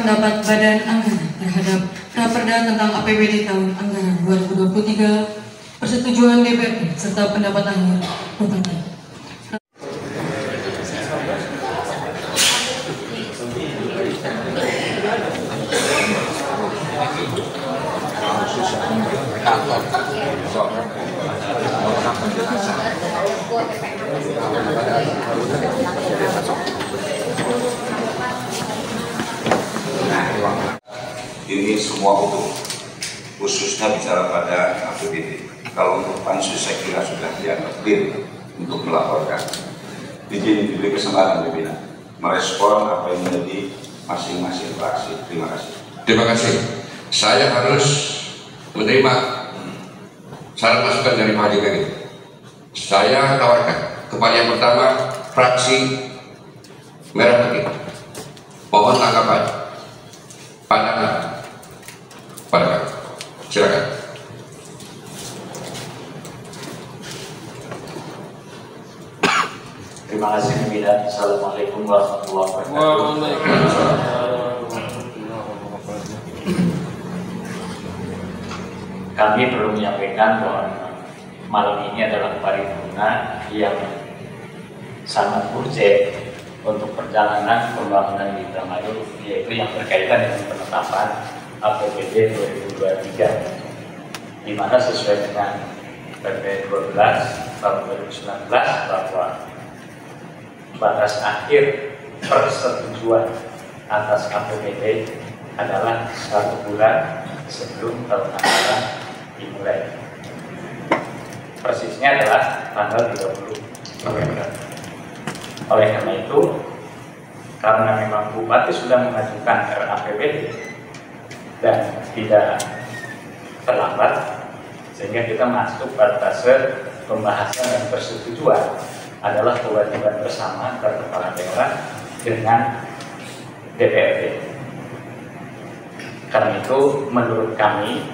pendapat Badan Anggaran terhadap Raperda tentang APBD tahun anggaran 2023, persetujuan DPRD serta pendapat akhir Bupati. Ini semua utuh, khususnya bicara pada APBD. Kalau untuk pansus saya kira sudah dianggap clear untuk melaporkan. Izin diberi kesempatan pimpinan merespon apa yang menjadi masing-masing fraksi. Terima kasih. Terima kasih. Saya harus menerima saran masukan dari Pak Haji Gani. Saya tawarkan kepada yang pertama fraksi Merah Putih. Mohon tanggapan, pandangan pada kami. Silakan. Terima kasih pimpinan. Assalamualaikum warahmatullahi wabarakatuh. Kami perlu menyampaikan bahwa malam ini adalah paripurna yang sangat urgent untuk perjalanan pembangunan di Indramayu, yaitu yang berkaitan dengan penetapan APBD 2023, di mana sesuai dengan PP 12 tahun 2019 bahwa batas akhir persetujuan atas APBD adalah 1 bulan sebelum tahun anggaran dimulai. Persisnya adalah tanggal 30 November. Oleh karena itu, karena memang Bupati sudah mengajukan RAPBD dan tidak terlambat, sehingga kita masuk pada fase pembahasan dan persetujuan adalah kewajiban bersama antara kepala daerah dengan DPRD. Karena itu, menurut kami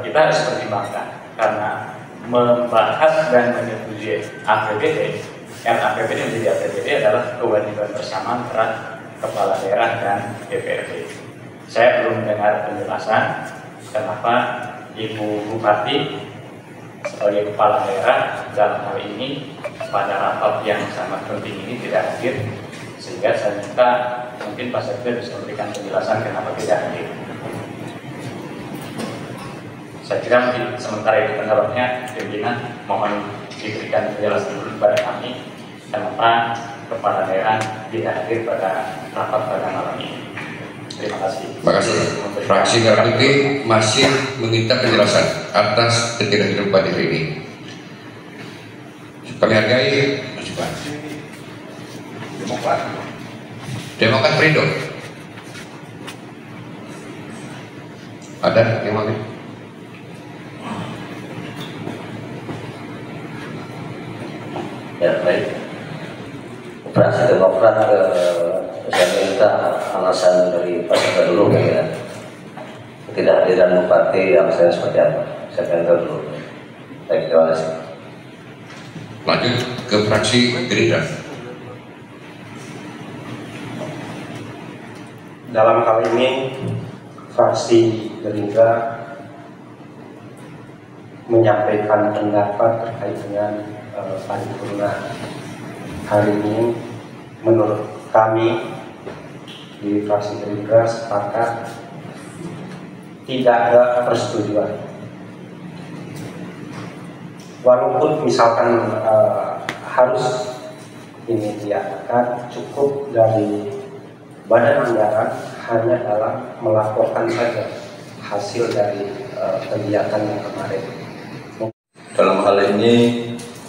kita harus pertimbangkan, karena membahas dan menyetujui APBD, RAPBD menjadi APBD adalah kewajiban bersama antara kepala daerah dan DPRD. Saya belum mendengar penjelasan kenapa Ibu Bupati sebagai kepala daerah dalam hal ini pada rapat yang sangat penting ini tidak hadir, sehingga saya minta mungkin Pak Sekda bisa memberikan penjelasan kenapa tidak hadir. Saya kira mungkin sementara itu pendapatnya, pimpinan mohon diberikan penjelasan dulu kepada kami kenapa kepala daerah tidak hadir pada rapat pada malam ini. Terima kasih. Terima kasih. Fraksi Merah Putih masih meminta penjelasan atas ketidakhadiran Bupati hari ini. Kami hargai masukan. Demokrat Perindo. Ada yang mau? Ya, baik. Fraksi Demokrat saya minta alasan dari Pak Sekda dulu ya. Ketidakhadiran Bupati yang saya seperti apa? Saya minta dulu. Baik, terima kasih. Lanjut ke fraksi Gerindra. Dalam hal ini fraksi Gerindra menyampaikan pendapat terkait dengan paripurna hari ini. Menurut kami di fraksi Gerindra sepakat tidak ada persetujuan. Walaupun misalkan harus ini diadakan, cukup dari Badan Anggaran hanya dalam melaporkan saja hasil dari kegiatan yang kemarin. Dalam hal ini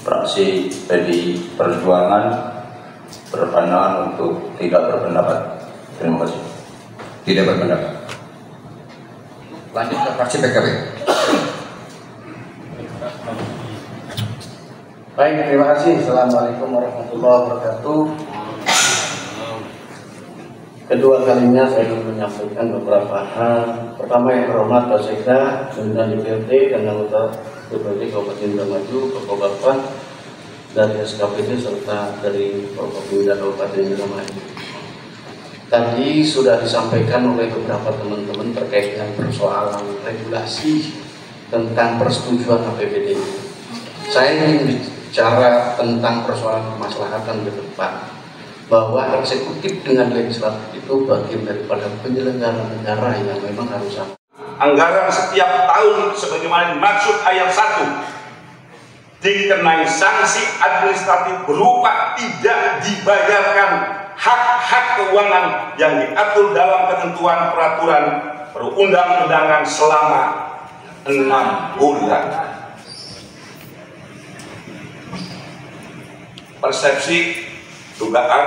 fraksi PDI Perjuangan berpandangan untuk tidak berpendapat. Terima kasih. Tidak berpendapat. Lanjut ke fraksi PKB. Baik, terima kasih. Assalamualaikum warahmatullahi wabarakatuh. Kedua kalinya saya ingin menyampaikan beberapa hal. Pertama, yang terhormat Pak Sekda, pimpinan DPRD dan anggota DPRD Kabupaten Indramayu, Bapak-bapak dari SKPD serta dari Bapak Kabupaten Indramayu. tadi sudah disampaikan oleh beberapa teman-teman terkait dengan persoalan regulasi tentang persetujuan APBD. Saya ingin bicara tentang persoalan kemaslahatan ke depan, bahwa eksekutif dengan legislatif itu bagian daripada penyelenggara negara yang memang harus sama. Anggaran setiap tahun sebagaimana dimaksud ayat 1 dikenai sanksi administratif berupa tidak dibayarkan hak-hak keuangan yang diatur dalam ketentuan peraturan perundang-undangan selama 6 bulan. Persepsi dugaan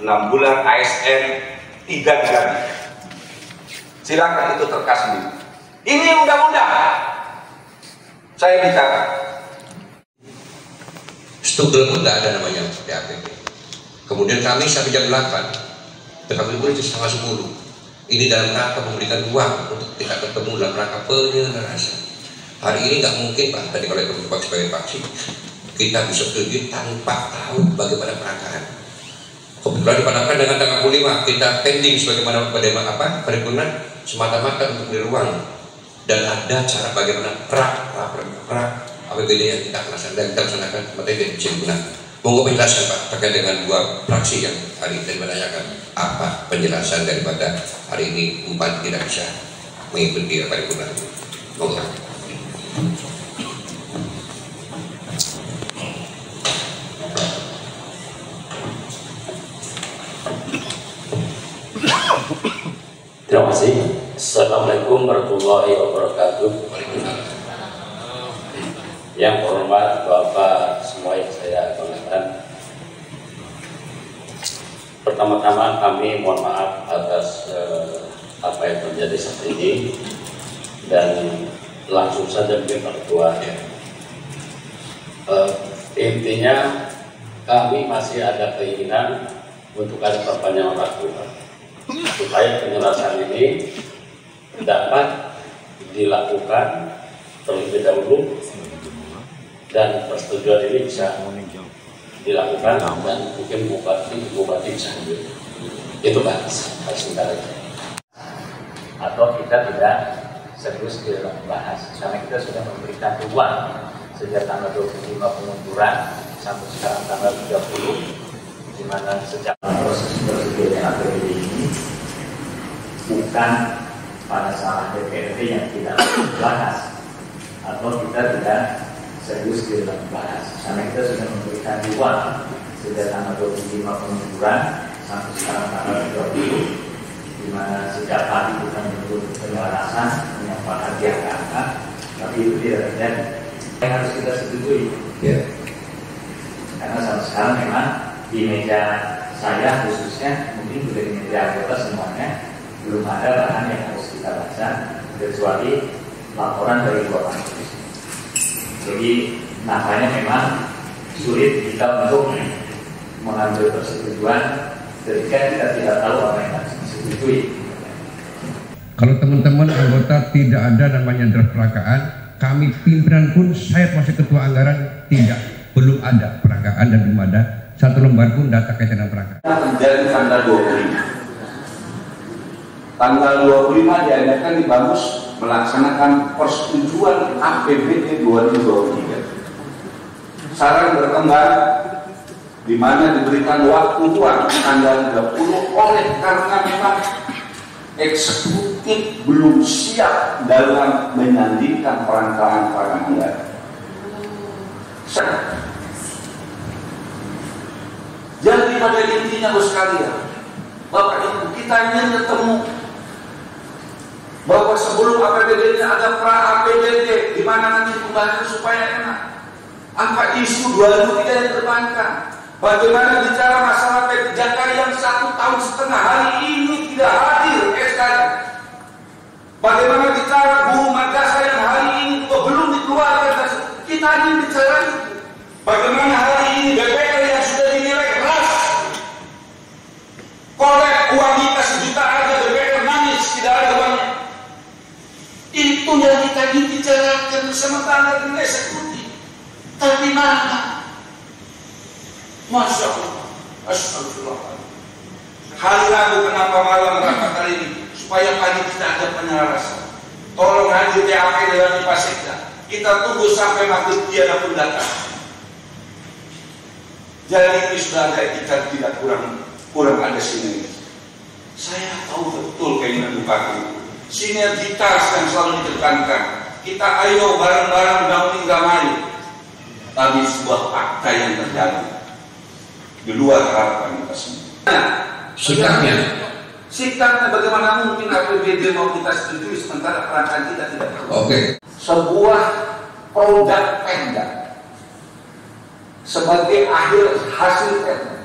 6 bulan ASN tidak diganti. Silakan itu terkas sendiri. Ini undang-undang. Saya bicara. Struktur pun nggak ada namanya PAPB. Kemudian kami sampai jam 8, tetapi boleh setengah 10. Ini dalam rangka memberikan ruang untuk kita ketemu dalam rangka penyelesaian. Hari ini nggak mungkin Pak, tadi kalau itu sebagai faksi, kita bisa pergi tanpa tahu bagaimana perangkaan. Kebetulan dipadamkan dengan tanggal 5, kita pending sebagaimana paripurna semata-mata untuk beri ruang, dan ada cara bagaimana APBD yang kita laksanakan materi dan Monggo penjelasan Pak terkait dengan 2 fraksi yang hari ini menanyakan apa penjelasan daripada hari ini 4 tidak bisa mengikuti paripurna. Monggo. Terima kasih. Assalamualaikum warahmatullahi wabarakatuh. Yang hormat Bapak semua yang saya banggakan, pertama-tama kami mohon maaf atas apa yang terjadi saat ini, dan langsung saja mungkin Pak Ketua. Intinya kami masih ada keinginan untuk ada perpanjangan waktu supaya penyelesaian ini dapat dilakukan terlebih dahulu dan persetujuan ini bisa dilakukan, dan mungkin bupati bisa hadir. Itu Pak, sebentar aja. Atau kita tidak serius di dalam membahas, karena kita sudah memberikan ruang sejak tanggal 25 pengunduran sampai sekarang tanggal 30, di mana sejak proses persetujuan APBD ini bukan pada salah DPRD yang tidak dibahas atau kita tidak serius di dalam membahas, karena kita sudah memberikan ruang sejak tanggal 25 pengunduran sampai sekarang tanggal 30, di mana sejak tadi kita menyebut penyelarasan menyempatkan angka, tapi itu tidak terjadi. Yang harus kita setujui, karena sampai sekarang memang di meja saya khususnya, mungkin juga di meja anggota semuanya, belum ada bahan yang harus kita baca kecuali laporan dari 2 kampus. Jadi nampaknya memang sulit kita untuk mengambil persetujuan ketika kita tidak tahu apa yang harus disetujui. Kalau teman-teman anggota tidak ada namanya draft perangkaan, kami pimpinan pun, saya termasuk ketua anggaran, belum ada perangkaan dan belum ada 1 lembar pun data kaitan dengan perangkaan. Terjadi tanggal 25. Tanggal 25 diadakan di Bamus melaksanakan persetujuan APBD 2023. Saran berkembang di mana diberikan waktu ruang tanggal 30 oleh karena memang eksekutif belum siap dalam menyandingkan perangkaan anggaran. Jadi pada intinya bos sekalian, Bapak Ibu, kita ingin ketemu bahwa sebelum APBD-nya ada pra-APBD, di mana nanti pembahasan supaya enak. Angka isu 2003 yang terbankan. Bagaimana bicara masalah P3K yang 1,5 tahun hari ini tidak hadir SK-nya. Bagaimana bicara buruh madrasah yang hari ini juga belum dikeluarkan. Kita ingin bicara itu. Bagaimana hari ini BPL yang sudah dinilai keras, kolek uang kita 1 juta aja, BPL nangis tidak ada uangnya. Itu yang kita ingin bicarakan bersama dengan eksekutif. Tapi mana? Masya Allah, astagfirullah. Hari Rabu kenapa malam rapat kali ini? Supaya pagi kita ada penyelarasan. Tolong hadir TAP dalam IPA Sekda. Kita tunggu sampai maghrib tiada pun datang. Jadi ini sudah ada etikat, tidak kurang ada sinergi. Saya tahu betul keinginan bupati. Sinergitas yang selalu ditekankan. Kita ayo bareng-bareng bangun damai. Tapi sebuah fakta yang terjadi di luar harapan kita semua. Sikapnya bagaimana mungkin APBD mau kita setujui sementara perangkat kita tidak perlu. Sebuah produk Pemda sebagai akhir hasil Pemda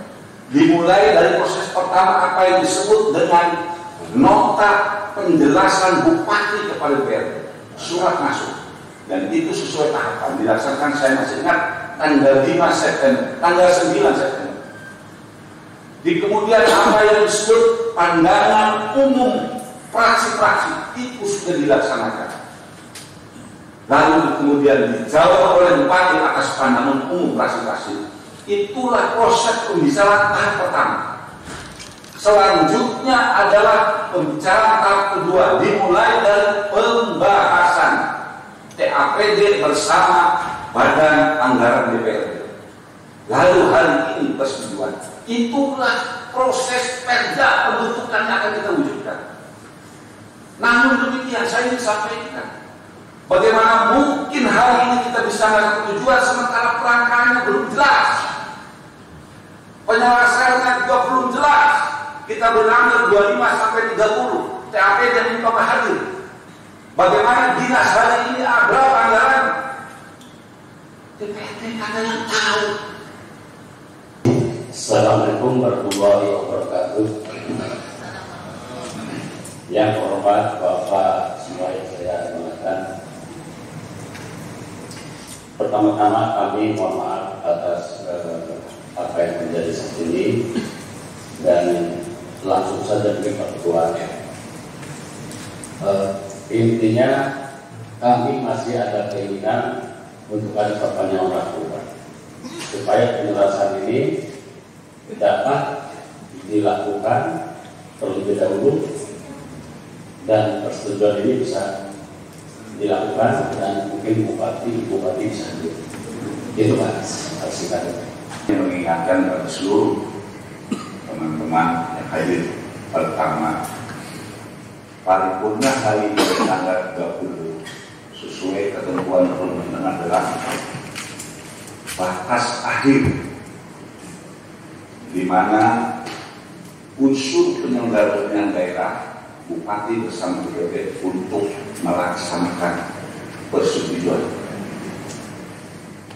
dimulai dari proses pertama apa yang disebut dengan nota penjelasan bupati kepada BRT, surat masuk, dan itu sesuai tahapan dilaksanakan. Saya masih ingat tanggal 5 September, tanggal 9 September. Di kemudian apa yang disebut pandangan umum fraksi-fraksi itu sudah dilaksanakan. Lalu kemudian dijawab oleh bupati atas pandangan umum fraksi-fraksi. Itulah proses pembicaraan tahap pertama. Selanjutnya adalah pembicaraan tahap kedua, dimulai dari pembahasan TAPD bersama Badan Anggaran DPR. Lalu hari ini persetujuan. Itulah proses Perda pembentukan yang akan kita wujudkan. Namun demikian saya ingin sampaikan, bagaimana mungkin hari ini kita bisa melakukan tujuan sementara perangkanya belum jelas, penyelesaiannya juga belum jelas. Kita berangkat 25 sampai 30 TAP dan minta hadir. Bagaimana dinas hari ini ada anggaran DPRD ada yang tahu. Assalamualaikum warahmatullahi wabarakatuh. Yang hormat Bapak semua yang saya hormatkan. Pertama-tama kami mohon maaf atas apa yang terjadi saat ini dan langsung saja ke pertemuan. Intinya kami masih ada keinginan untuk ada perpanjangan waktu supaya penjelasan ini dapat dilakukan terlebih dahulu dan persetujuan ini bisa dilakukan dan mungkin bupati bisa hadir. Itu Mas, harus kita mengingatkan kepada seluruh teman-teman yang hadir. Pertama, paripurna hari ini tanggal 30 sesuai ketentuan perundang-undangan adalah batas akhir di mana unsur penyelenggaraan daerah bupati bersama DPRD untuk melaksanakan persetujuan.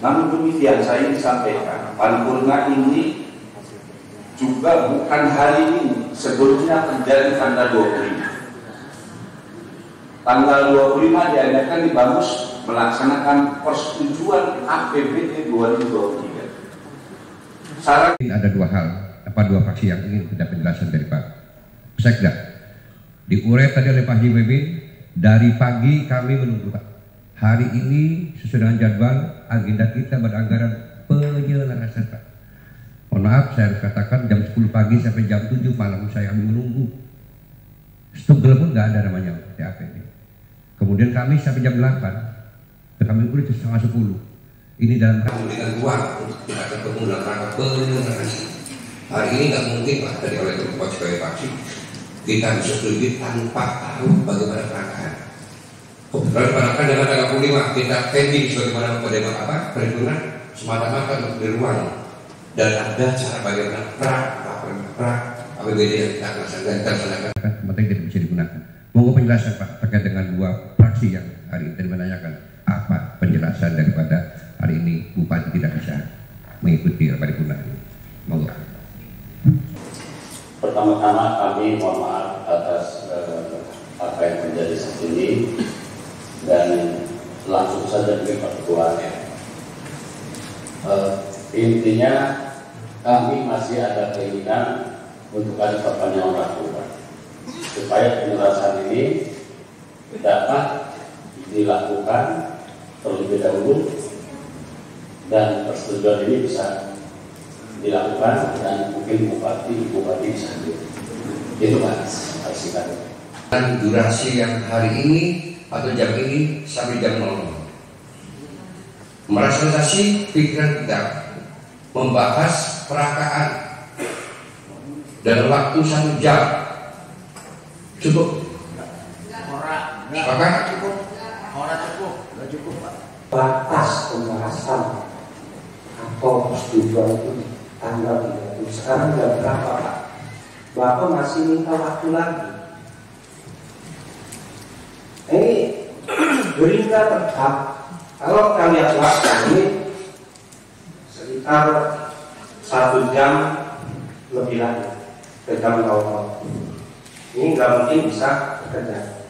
Namun demikian saya ingin sampaikan, paripurna ini juga bukan hari ini, sebelumnya terjadi tanggal 25. Tanggal 25 diadakan di Bamus melaksanakan persetujuan APBD 2023. Ada dua hal, dua fraksi yang ingin kita penjelasan dari Pak Sekda. Diurai tadi oleh Pak JWB, dari pagi kami menunggu Pak. Hari ini sesuai dengan jadwal agenda kita beranggaran penyelesaian Pak. Mohon maaf saya harus katakan jam 10 pagi sampai jam 7 malam saya menunggu. Stugel pun nggak ada namanya TAPD. Kemudian kami sampai jam 8, kami kulit setengah 10. Ini dalam memberikan ruang untuk kita ketemu dalam rangka penyelesaian. Hari ini nggak mungkin Pak dari oleh kelompok sebagai fraksi kita bisa setuju tanpa tahu bagaimana perangkat. Kebetulan perangkat dengan tanggal 25 kita pending sebagaimana perhitungan semata-mata untuk di ruang dan ada cara bagaimana APBD yang kita laksanakan. Materi tidak bisa digunakan. Mohon penjelasan Pak terkait dengan dua fraksi yang hari ini menanyakan apa penjelasan daripada hari ini bupati tidak bisa mengikuti paripurna ini. Monggo. Pertama-tama kami mohon maaf atas apa yang terjadi saat ini dan langsung saja ke pertemuan. Intinya kami masih ada keinginan untuk ada perpanjangan waktu supaya penjelasan ini dapat dilakukan terlebih dahulu dan persetujuan ini bisa dilakukan dan mungkin bupati bisa hadir. Itu Mas, kasihkan. Dan durasi yang hari ini atau jam ini sampai jam 00. Merasionalisasi pikiran kita, membahas perakaan dalam waktu 1 jam. Cukup? Sepakat? Cukup. Batas pembahasan atau persetujuan itu tanggal 30. Sekarang jam berapa Pak? Bapak masih minta waktu lagi. Ini Gerindra tetap, kalau kita lihat waktu ini sekitar 1 jam lebih lagi ke jam 00. Ini nggak mungkin bisa bekerja.